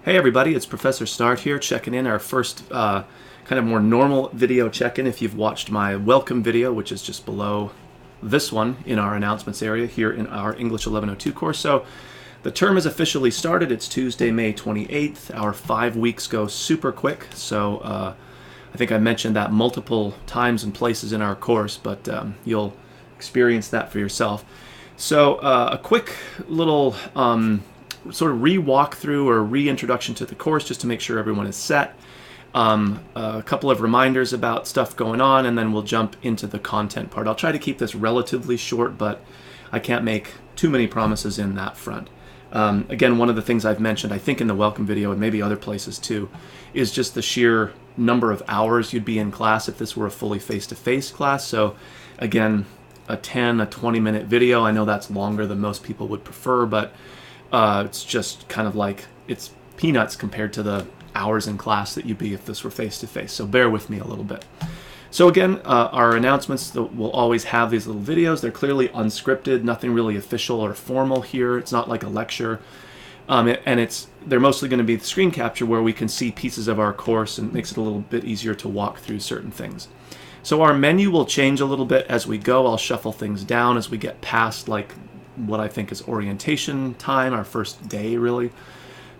Hey everybody, it's Professor Start here, checking in our first kind of more normal video check-in. If you've watched my welcome video, which is just below this one in our announcements area here in our English 1102 course. So the term is officially started. It's Tuesday, May 28th. Our 5 weeks go super quick. So I think I mentioned that multiple times and places in our course, but you'll experience that for yourself. So a quick little sort of re-walkthrough or reintroduction to the course just to make sure everyone is set. A couple of reminders about stuff going on, and then we'll jump into the content part. I'll try to keep this relatively short, but I can't make too many promises in that front. Again, one of the things I've mentioned, I think in the welcome video and maybe other places too, is just the sheer number of hours you'd be in class if this were a fully face-to-face class. So again, a 20-minute video, I know that's longer than most people would prefer, but it's just kind of like, it's peanuts compared to the hours in class that you'd be if this were face-to-face. So bear with me a little bit. So again, our announcements will always have these little videos. They're clearly unscripted, nothing really official or formal here. It's not like a lecture. They're mostly going to be the screen capture where we can see pieces of our course, and it makes it a little bit easier to walk through certain things. So our menu will change a little bit as we go. I'll shuffle things down as we get past like what I think is orientation time, our first day really.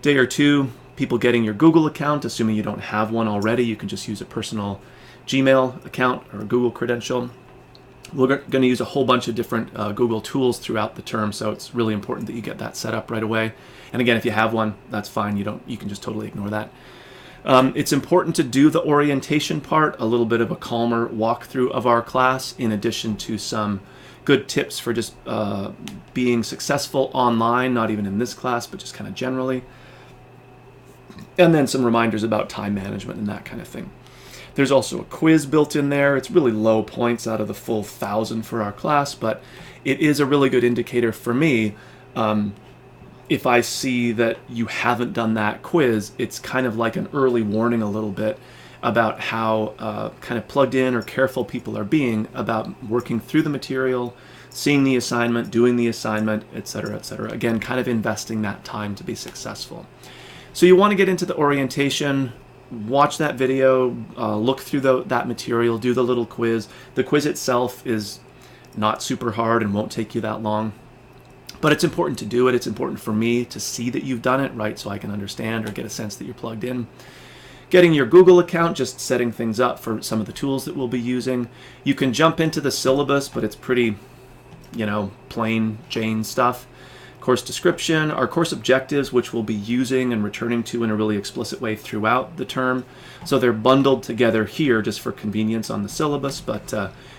Day or two, people getting your Google account, assuming you don't have one already. You can just use a personal Gmail account or a Google credential. We're going to use a whole bunch of different Google tools throughout the term, so it's really important that you get that set up right away. And again, if you have one, that's fine. You can just totally ignore that. It's important to do the orientation part, a little bit of a calmer walkthrough of our class, in addition to some good tips for just being successful online, not even in this class, but just kind of generally. And then some reminders about time management and that kind of thing. There's also a quiz built in there. It's really low points out of the full 1,000 for our class, but it is a really good indicator for me. If I see that you haven't done that quiz, it's kind of like an early warning a little bit about how kind of plugged in or careful people are being about working through the material, seeing the assignment, doing the assignment, etc., etc. Again, kind of investing that time to be successful. So you want to get into the orientation, watch that video, look through that material, do the little quiz. The quiz itself is not super hard and won't take you that long. But it's important to do it. It's important for me to see that you've done it, right, so I can understand or get a sense that you're plugged in. Getting your Google account, just setting things up for some of the tools that we'll be using. You can jump into the syllabus, but it's pretty, plain Jane stuff. Course description, our course objectives, which we'll be using and returning to in a really explicit way throughout the term. So they're bundled together here just for convenience on the syllabus, but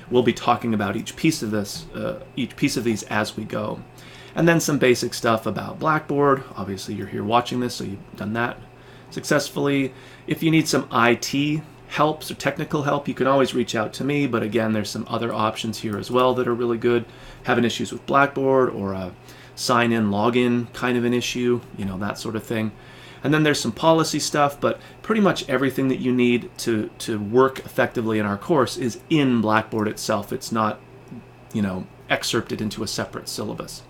we'll be talking about each piece of these as we go. And then some basic stuff about Blackboard. Obviously you're here watching this, so you've done that successfully. If you need some IT help or technical help, you can always reach out to me, but again, there's some other options here as well that are really good. Having issues with Blackboard or a sign-in, login kind of an issue, that sort of thing. And then there's some policy stuff, but pretty much everything that you need to work effectively in our course is in Blackboard itself. It's not, excerpted into a separate syllabus.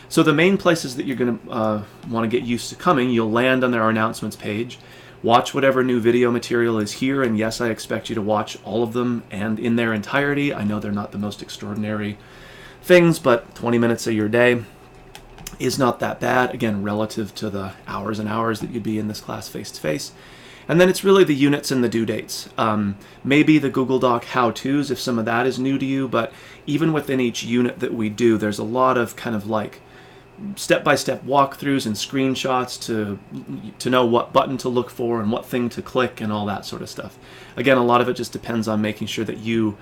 So the main places that you're going to want to get used to coming, you'll land on our announcements page, watch whatever new video material is here, and yes, I expect you to watch all of them and in their entirety. I know they're not the most extraordinary things, but 20 minutes of your day is not that bad, again, relative to the hours and hours that you'd be in this class face-to-face. And then it's really the units and the due dates. Maybe the Google Doc how-tos if some of that is new to you, but even within each unit that we do, there's a lot of kind of like step-by-step walkthroughs and screenshots to know what button to look for and what thing to click and all that sort of stuff. Again, a lot of it just depends on making sure that you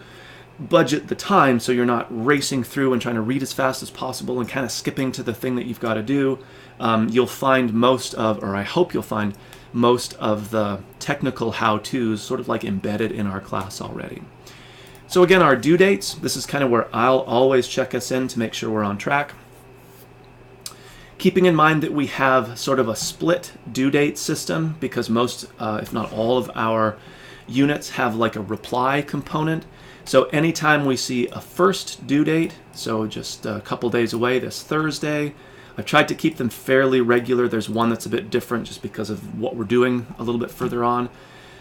budget the time so you're not racing through and trying to read as fast as possible and kind of skipping to the thing that you've got to do. You'll find most of, or I hope you'll find most of the technical how-tos sort of like embedded in our class already. So again, our due dates, this is kind of where I'll always check us in to make sure we're on track. Keeping in mind that we have sort of a split due date system because most, if not all of our units have like a reply component. So anytime we see a first due date, so just a couple days away, this Thursday, I've tried to keep them fairly regular. There's one that's a bit different just because of what we're doing a little bit further on,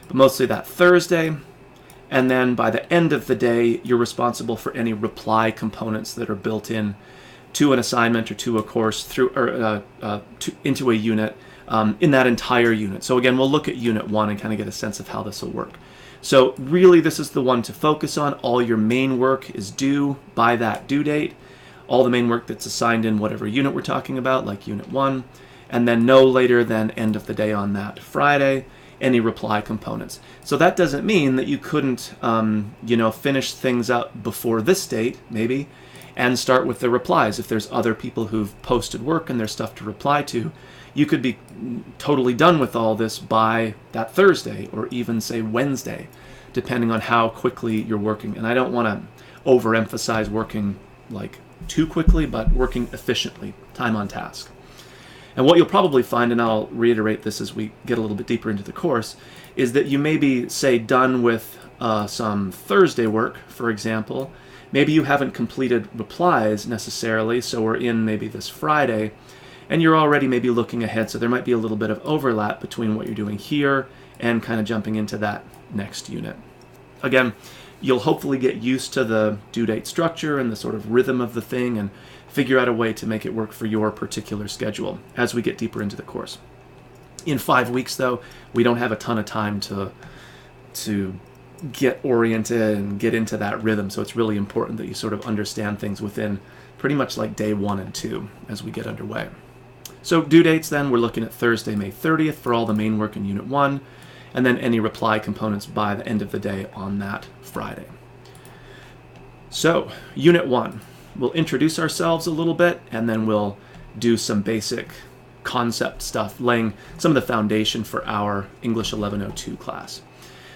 but mostly that Thursday. And then by the end of the day, you're responsible for any reply components that are built in to an assignment or to a course through or into a unit in that entire unit. So again, we'll look at Unit 1 and kind of get a sense of how this will work. So really, this is the one to focus on. All your main work is due by that due date. All the main work that's assigned in whatever unit we're talking about, like Unit 1, and then no later than end of the day on that Friday, any reply components. So that doesn't mean that you couldn't, finish things up before this date, maybe, and start with the replies. If there's other people who've posted work and there's stuff to reply to, you could be totally done with all this by that Thursday or even say Wednesday, depending on how quickly you're working. And I don't want to overemphasize working like too quickly, but working efficiently, time on task. And what you'll probably find, and I'll reiterate this as we get a little bit deeper into the course, is that you may be, say, done with some Thursday work, for example. Maybe you haven't completed replies necessarily, so we're in maybe this Friday, and you're already maybe looking ahead, so there might be a little bit of overlap between what you're doing here and kind of jumping into that next unit. Again, you'll hopefully get used to the due date structure and the sort of rhythm of the thing and figure out a way to make it work for your particular schedule as we get deeper into the course. In 5 weeks, though, we don't have a ton of time to get oriented and get into that rhythm, so it's really important that you sort of understand things within pretty much like day 1 and 2 as we get underway. So due dates then, we're looking at Thursday, May 30th for all the main work in Unit 1, and then any reply components by the end of the day on that Friday. So, Unit 1. We'll introduce ourselves a little bit, and then we'll do some basic concept stuff, laying some of the foundation for our English 1102 class.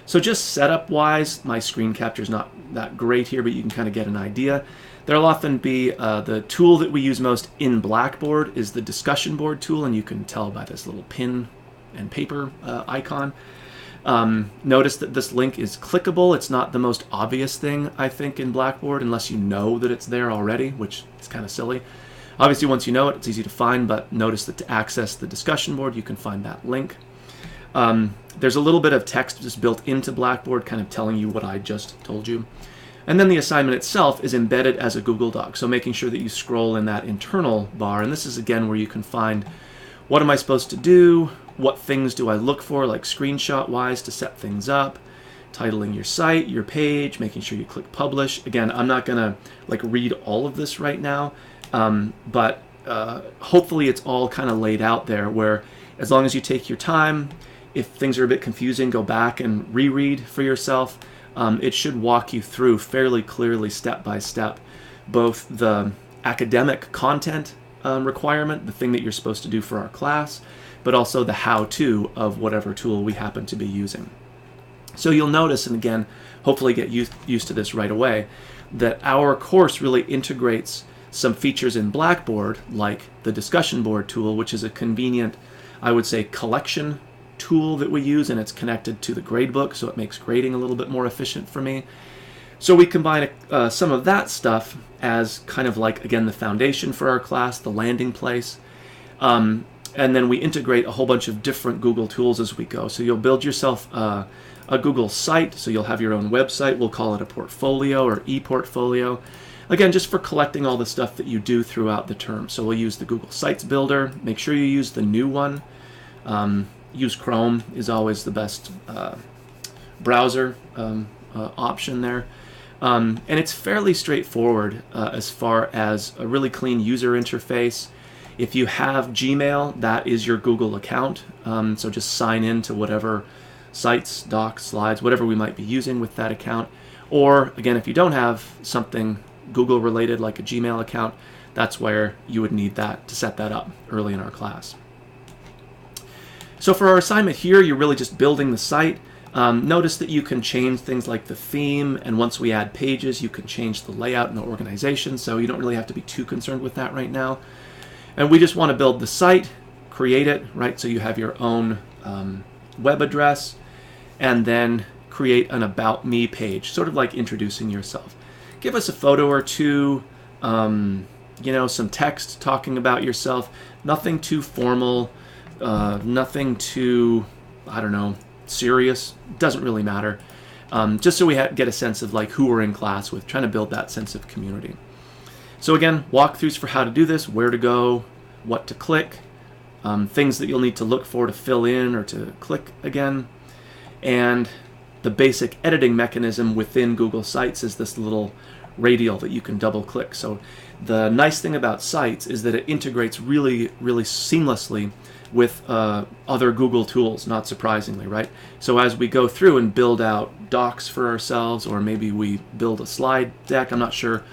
So just setup-wise, my screen capture is not that great here, but you can kind of get an idea. There'll often be the tool that we use most in Blackboard is the discussion board tool, and you can tell by this little pen and paper icon. Notice that this link is clickable. It's not the most obvious thing, I think, in Blackboard, unless you know that it's there already, which is kind of silly. Obviously, once you know it, it's easy to find, but notice that to access the discussion board, you can find that link. There's a little bit of text just built into Blackboard, kind of telling you what I just told you. And then the assignment itself is embedded as a Google Doc, so making sure that you scroll in that internal bar, and this is again where you can find what am I supposed to do, what things do I look for, like screenshot-wise to set things up, titling your site, your page, making sure you click publish. Again, I'm not going to like read all of this right now, but hopefully it's all kind of laid out there where as long as you take your time, if things are a bit confusing, go back and reread for yourself. It should walk you through fairly clearly, step by step, both the academic content requirement, the thing that you're supposed to do for our class, but also the how-to of whatever tool we happen to be using. So you'll notice, and again, hopefully get used to this right away, that our course really integrates some features in Blackboard, like the discussion board tool, which is a convenient, I would say, collection tool that we use, and it's connected to the gradebook, so it makes grading a little bit more efficient for me. So we combine some of that stuff as kind of like, again, the foundation for our class, the landing place, and then we integrate a whole bunch of different Google tools as we go. So you'll build yourself a Google site, so you'll have your own website. We'll call it a portfolio or e-portfolio. Again, just for collecting all the stuff that you do throughout the term. So we'll use the Google Sites Builder. Make sure you use the new one. Use Chrome is always the best browser option there. And it's fairly straightforward as far as a really clean user interface. If you have Gmail, that is your Google account. So just sign in to whatever sites, docs, slides, whatever we might be using with that account. Or again, if you don't have something Google related like a Gmail account, that's where you would need that to set that up early in our class. So for our assignment here, you're really just building the site. Notice that you can change things like the theme, and once we add pages, you can change the layout and the organization, so you don't really have to be too concerned with that right now. And we just want to build the site, create it, right, so you have your own web address, and then create an About Me page, sort of like introducing yourself. Give us a photo or two, you know, some text talking about yourself. Nothing too formal, nothing too, I don't know, serious. Doesn't really matter. Just so we get a sense of like who we're in class with, trying to build that sense of community. So again, walkthroughs for how to do this, where to go, what to click, things that you'll need to look for to fill in or to click again, and the basic editing mechanism within Google Sites is this little radial that you can double click. So the nice thing about Sites is that it integrates really, really seamlessly with other Google tools, not surprisingly, right? So as we go through and build out docs for ourselves, or maybe we build a slide deck, I'm not sure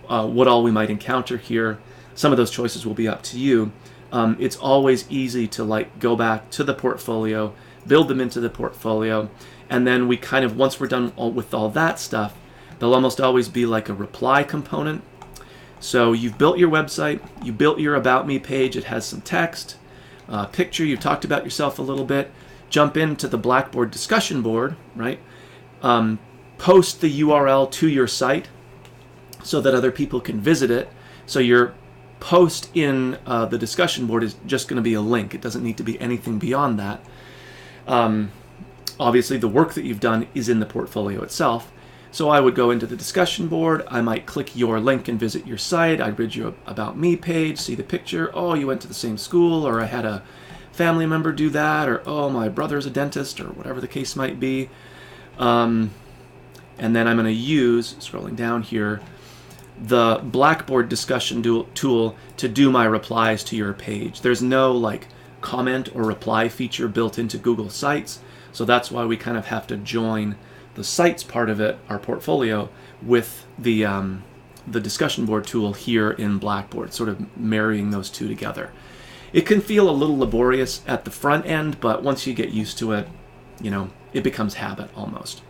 what all we might encounter here. Some of those choices will be up to you. It's always easy to like go back to the portfolio, build them into the portfolio, and then we kind of, once we're done with all that stuff, there'll almost always be like a reply component. So you've built your website, you built your About Me page, it has some text, picture, you've talked about yourself a little bit, jump into the Blackboard discussion board, right? Post the URL to your site so that other people can visit it. So your post in the discussion board is just going to be a link. It doesn't need to be anything beyond that. Obviously, the work that you've done is in the portfolio itself. So I would go into the discussion board, I might click your link and visit your site, I'd read your About Me page, see the picture, oh, you went to the same school, or I had a family member do that, or oh, my brother's a dentist, or whatever the case might be. And then I'm going to use, scrolling down here, the Blackboard discussion tool to do my replies to your page. There's no like comment or reply feature built into Google Sites, so that's why we kind of have to join the Sites part of it, our portfolio, with the discussion board tool here in Blackboard, sort of marrying those two together. It can feel a little laborious at the front end, but once you get used to it, you know, it becomes habit almost.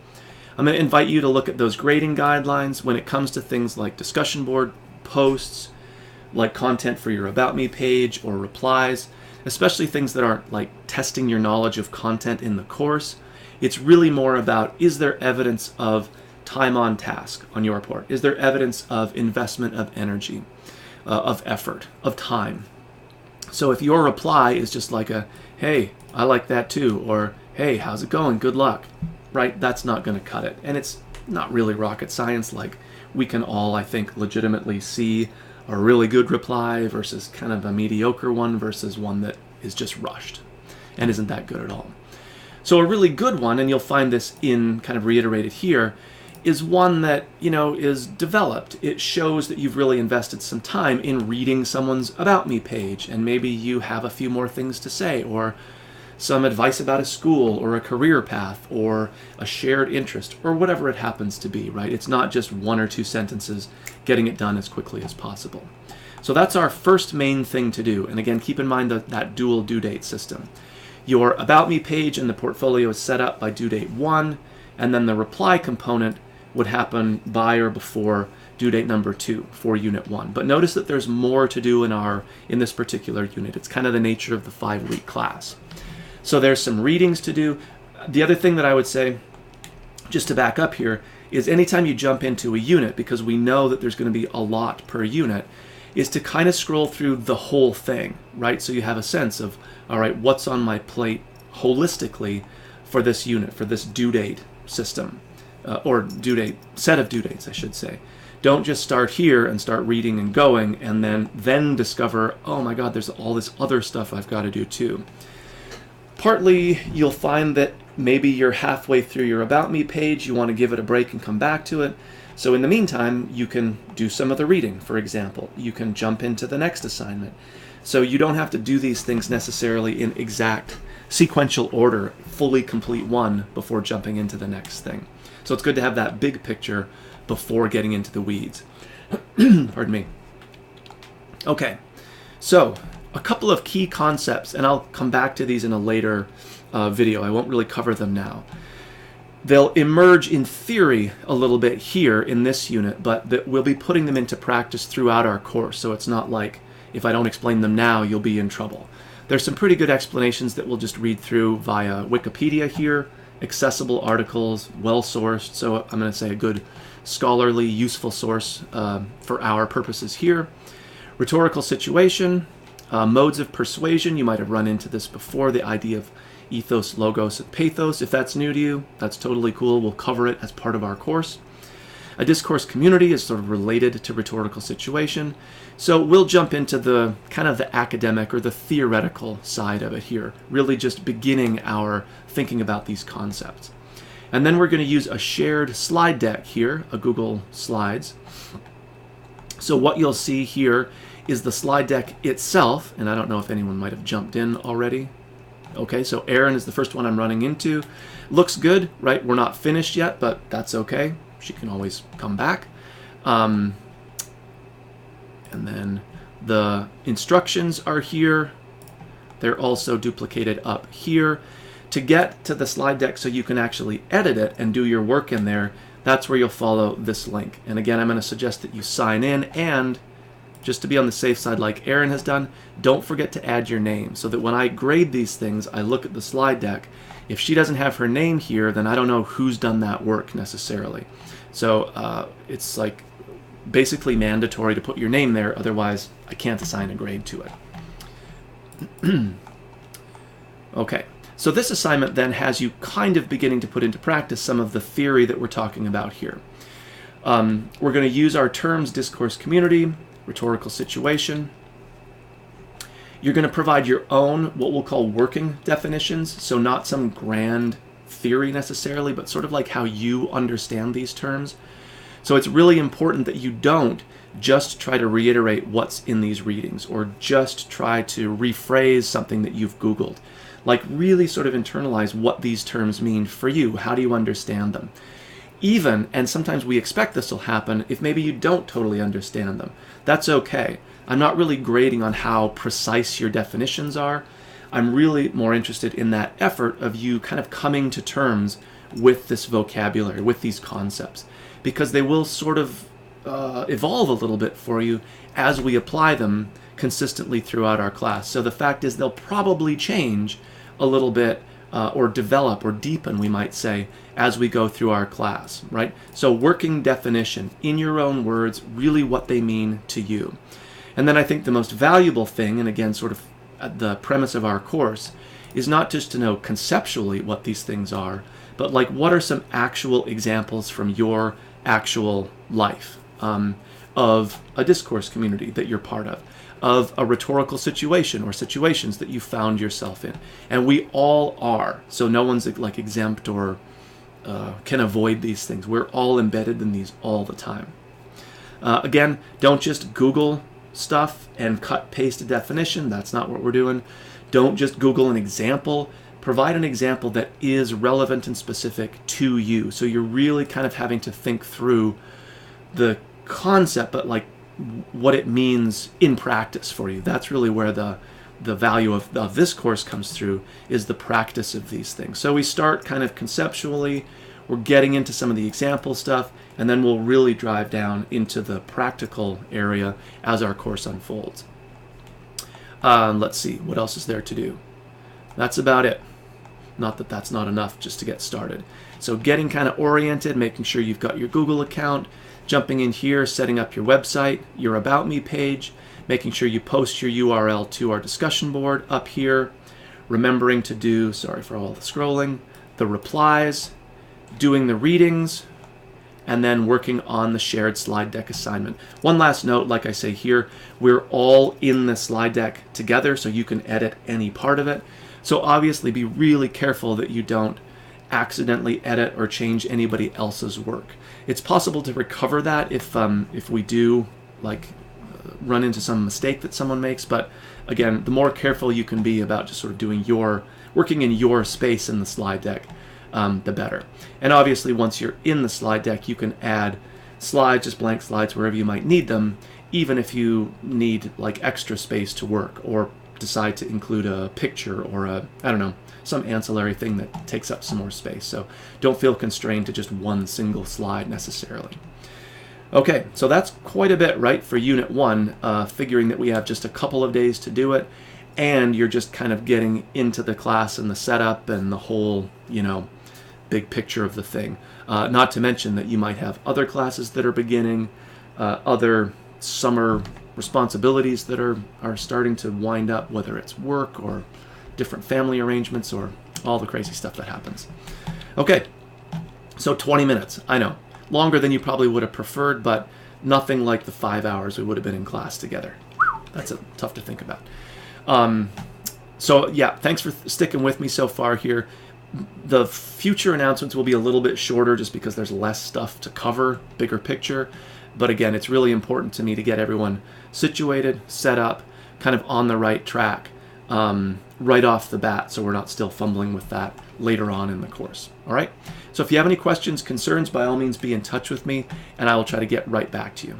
I'm going to invite you to look at those grading guidelines when it comes to things like discussion board posts, like content for your About Me page or replies, especially things that aren't like testing your knowledge of content in the course. It's really more about, is there evidence of time on task on your part? Is there evidence of investment of energy, of effort, of time? So if your reply is just like a, hey, I like that too, or hey, how's it going? Good luck, right? That's not going to cut it. And it's not really rocket science. Like, we can all, I think, legitimately see a really good reply versus kind of a mediocre one versus one that is just rushed and isn't that good at all. So a really good one, and you'll find this in kind of reiterated here, is one that, you know, is developed. It shows that you've really invested some time in reading someone's About Me page, and maybe you have a few more things to say, or some advice about a school or a career path or a shared interest or whatever it happens to be, right? It's not just one or two sentences, getting it done as quickly as possible. So that's our first main thing to do. And again, keep in mind that dual due date system. Your About Me page in the portfolio is set up by due date 1, and then the reply component would happen by or before due date number 2 for Unit 1. But notice that there's more to do in this particular unit. It's kind of the nature of the 5-week class. So there's some readings to do. The other thing that I would say, just to back up here, is anytime you jump into a unit, because we know that there's going to be a lot per unit, is to kind of scroll through the whole thing, right? So you have a sense of, all right, what's on my plate holistically for this unit, for this due date system, or due date, set of due dates, I should say. Don't just start here and start reading and going, and then discover, oh my God, there's all this other stuff I've got to do too. Partly, you'll find that maybe you're halfway through your About Me page, you want to give it a break and come back to it. So in the meantime, you can do some of the reading, for example. You can jump into the next assignment. So you don't have to do these things necessarily in exact sequential order, fully complete one before jumping into the next thing. So it's good to have that big picture before getting into the weeds. Pardon me. Okay, so a couple of key concepts, and I'll come back to these in a later video. I won't really cover them now. They'll emerge in theory a little bit here in this unit, but we'll be putting them into practice throughout our course, so it's not like if I don't explain them now, you'll be in trouble. There's some pretty good explanations that we'll just read through via Wikipedia here, accessible articles, well-sourced, so I'm going to say a good scholarly, useful source for our purposes here. Rhetorical situation, modes of persuasion. You might have run into this before, the idea of ethos, logos, and pathos. If that's new to you, that's totally cool. We'll cover it as part of our course. A discourse community is sort of related to rhetorical situation. So we'll jump into the kind of the academic or the theoretical side of it here, really just beginning our thinking about these concepts. And then we're going to use a shared slide deck here, a Google Slides. So what you'll see here is the slide deck itself, and I don't know if anyone might have jumped in already. Okay, so Erin is the first one I'm running into. Looks good, right? We're not finished yet, but that's okay. She can always come back. And then the instructions are here. They're also duplicated up here. To get to the slide deck so you can actually edit it and do your work in there, that's where you'll follow this link. And again, I'm going to suggest that you sign in, and just to be on the safe side like Erin has done, don't forget to add your name so that when I grade these things, I look at the slide deck. If she doesn't have her name here, then I don't know who's done that work necessarily. So it's like basically mandatory to put your name there, otherwise I can't assign a grade to it. Okay, so this assignment then has you kind of beginning to put into practice some of the theory that we're talking about here. We're going to use our terms discourse community, rhetorical situation. You're going to provide your own, what we'll call working definitions, so not some grand theory necessarily, but sort of like how you understand these terms. So it's really important that you don't just try to reiterate what's in these readings or just try to rephrase something that you've Googled. Like really sort of internalize what these terms mean for you. How do you understand them? Even, and sometimes we expect this will happen, if maybe you don't totally understand them. That's okay. I'm not really grading on how precise your definitions are. I'm really more interested in that effort of you kind of coming to terms with this vocabulary, with these concepts, because they will sort of evolve a little bit for you as we apply them consistently throughout our class. So the fact is they'll probably change a little bit or develop or deepen, we might say, as we go through our class, right? So working definition, in your own words, really what they mean to you. And then I think the most valuable thing, and again, sort of the premise of our course, is not just to know conceptually what these things are, but like what are some actual examples from your actual life of a discourse community that you're part of a rhetorical situation or situations that you found yourself in. And we all are, so no one's like exempt or can avoid these things. We're all embedded in these all the time. Again, don't just Google stuff and cut paste a definition. That's not what we're doing. Don't just Google an example. Provide an example that is relevant and specific to you. So you're really kind of having to think through the concept, but like what it means in practice for you. That's really where the value of this course comes through, is the practice of these things. So we start kind of conceptually, we're getting into some of the example stuff, and then we'll really drive down into the practical area as our course unfolds. Let's see, what else is there to do? That's about it. Not that that's not enough just to get started. So getting kind of oriented, making sure you've got your Google account, jumping in here, setting up your website, your About Me page, making sure you post your URL to our discussion board up here, remembering to do, sorry for all the scrolling, the replies, doing the readings, and then working on the shared slide deck assignment. One last note, like I say here, we're all in the slide deck together, so you can edit any part of it. So obviously be really careful that you don't accidentally edit or change anybody else's work. It's possible to recover that if we do like run into some mistake that someone makes, but again, the more careful you can be about just sort of doing working in your space in the slide deck, the better. And obviously once you're in the slide deck, you can add slides, just blank slides, wherever you might need them, even if you need like extra space to work or decide to include a picture or I don't know, some ancillary thing that takes up some more space. So don't feel constrained to just one single slide necessarily. Okay, so that's quite a bit, right, for Unit 1, figuring that we have just a couple of days to do it, and you're just kind of getting into the class and the setup and the whole, big picture of the thing. Not to mention that you might have other classes that are beginning, other summer responsibilities that are starting to wind up, whether it's work or different family arrangements or all the crazy stuff that happens. Okay, so 20 minutes. I know, longer than you probably would have preferred, but nothing like the 5 hours we would have been in class together. That's tough to think about. So yeah, thanks for sticking with me so far here. The future announcements will be a little bit shorter just because there's less stuff to cover, bigger picture. But again, it's really important to me to get everyone situated, set up, kind of on the right track right off the bat, so we're not still fumbling with that later on in the course. All right? So if you have any questions, concerns, by all means be in touch with me, and I will try to get right back to you.